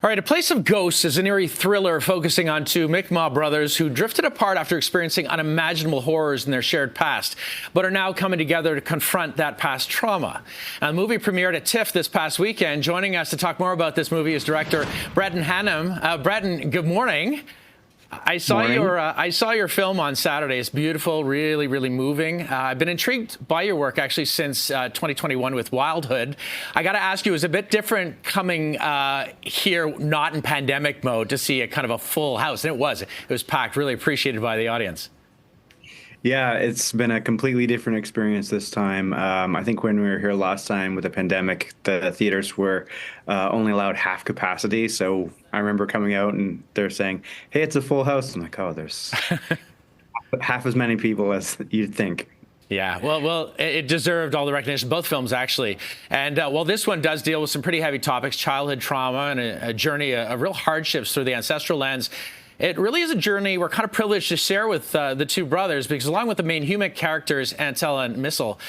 All right, A Place of Ghosts is an eerie thriller focusing on two Mi'kmaq brothers who drifted apart after experiencing unimaginable horrors in their shared past, but are now coming together to confront that past trauma. Now, the movie premiered at TIFF this past weekend. Joining us to talk more about this movie is director Bretten Hannam. Bretten, good morning. I saw your film on Saturday. It's beautiful, really, really moving. I've been intrigued by your work actually since 2021 with Wildhood. I got to ask you, it was a bit different coming here, not in pandemic mode, to see a kind of a full house, and it was. It was packed, really appreciated by the audience. Yeah, it's been a completely different experience this time. I think when we were here last time with the pandemic, the theaters were only allowed half capacity. So I remember coming out and they're saying, "Hey, it's a full house." I'm like, "Oh, there's half as many people as you'd think." Yeah, well, it deserved all the recognition, both films actually. And well, this one does deal with some pretty heavy topics, childhood trauma and a journey of real hardships through the ancestral lens. It really is a journey we're kind of privileged to share with the two brothers, because along with the main human characters, Antel and Missile,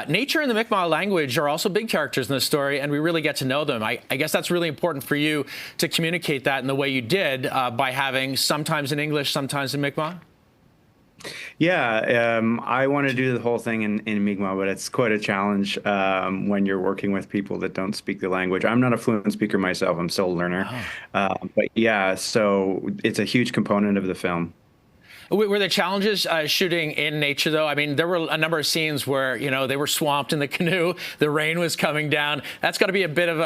nature and the Mi'kmaq language are also big characters in the story, and we really get to know them. I guess that's really important for you to communicate that in the way you did by having sometimes in English, sometimes in Mi'kmaq. Yeah, I want to do the whole thing in Mi'kmaq, but it's quite a challenge when you're working with people that don't speak the language. I'm not a fluent speaker myself. I'm still a learner. But yeah, so it's a huge component of the film. Were there challenges shooting in nature, though? I mean, there were a number of scenes where, they were swamped in the canoe, the rain was coming down. That's got to be a bit of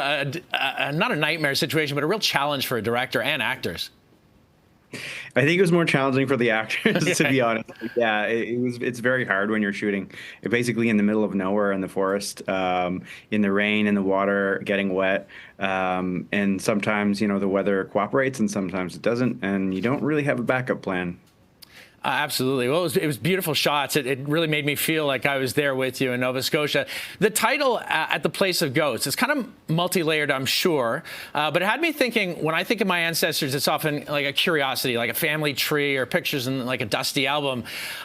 not a nightmare situation, but a real challenge for a director and actors. I think it was more challenging for the actors, to be honest. Yeah, it's very hard when you're shooting basically in the middle of nowhere in the forest, in the rain, in the water, getting wet. And sometimes, the weather cooperates and sometimes it doesn't, and you don't really have a backup plan. Absolutely. Well, it was beautiful shots. It really made me feel like I was there with you in Nova Scotia. The title, At the Place of Ghosts, is kind of multi-layered, I'm sure. But it had me thinking, when I think of my ancestors, it's often like a curiosity, like a family tree or pictures in like a dusty album.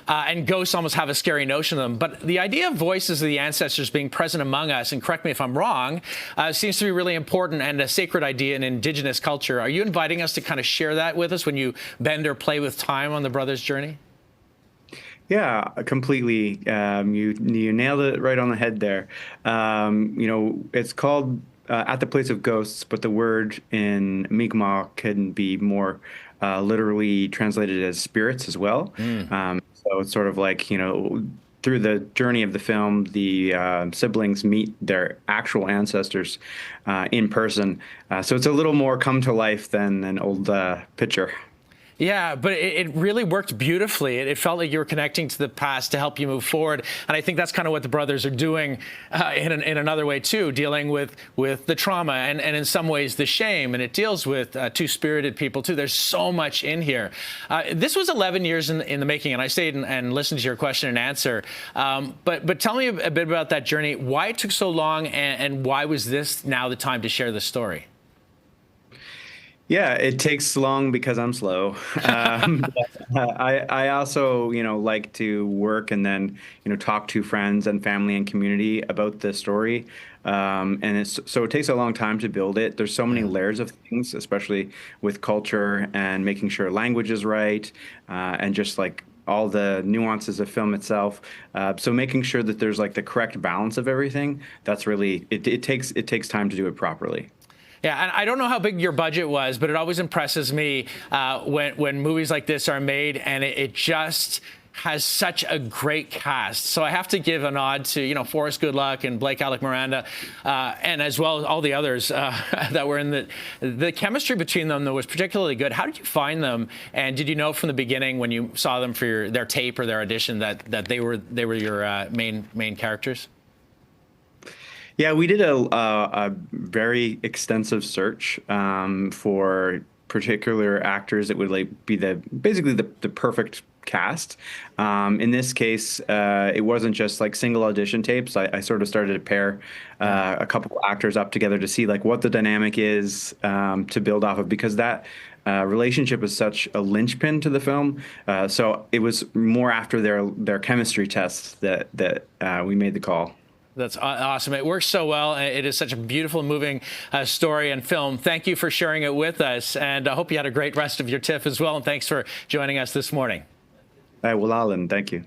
And ghosts almost have a scary notion of them. But the idea of voices of the ancestors being present among us, and correct me if I'm wrong, seems to be really important and a sacred idea in Indigenous culture. Are you inviting us to kind of share that with us when you bend or play with time on the brothers' journey? Yeah, completely. You nailed it right on the head there. It's called At the Place of Ghosts, but the word in Mi'kmaq can be more literally translated as spirits as well. So it's sort of like, through the journey of the film, the siblings meet their actual ancestors in person. So it's a little more come to life than an old picture. Yeah, but it really worked beautifully. It felt like you were connecting to the past to help you move forward. And I think that's kind of what the brothers are doing in another way, too, dealing with the trauma and in some ways the shame. And it deals with two-spirited people, too. There's so much in here. This was 11 years in the making, and I stayed and listened to your question and answer. But tell me a bit about that journey, why it took so long, and why was this now the time to share the story? Yeah, it takes long because I'm slow. I also, like to work and then, talk to friends and family and community about the story. So it takes a long time to build it. There's so many layers of things, especially with culture and making sure language is right, and just like all the nuances of film itself. So making sure that there's like the correct balance of everything. That's really, it takes time to do it properly. Yeah, and I don't know how big your budget was, but it always impresses me when movies like this are made, and it just has such a great cast. So I have to give a nod to, Forrest Goodluck and Blake Alec Miranda, and as well as all the others that were in the chemistry between them, though, was particularly good. How did you find them? And did you know from the beginning when you saw them for their tape or their audition that they were your main characters? Yeah, we did a very extensive search for particular actors that would like be basically the perfect cast. In this case, it wasn't just like single audition tapes. I sort of started to pair a couple actors up together to see like what the dynamic is to build off of, because that relationship is such a linchpin to the film. So it was more after their chemistry tests that we made the call. That's awesome. It works so well. It is such a beautiful, moving story and film. Thank you for sharing it with us, and I hope you had a great rest of your TIFF as well, and thanks for joining us this morning. Well, Alan, thank you.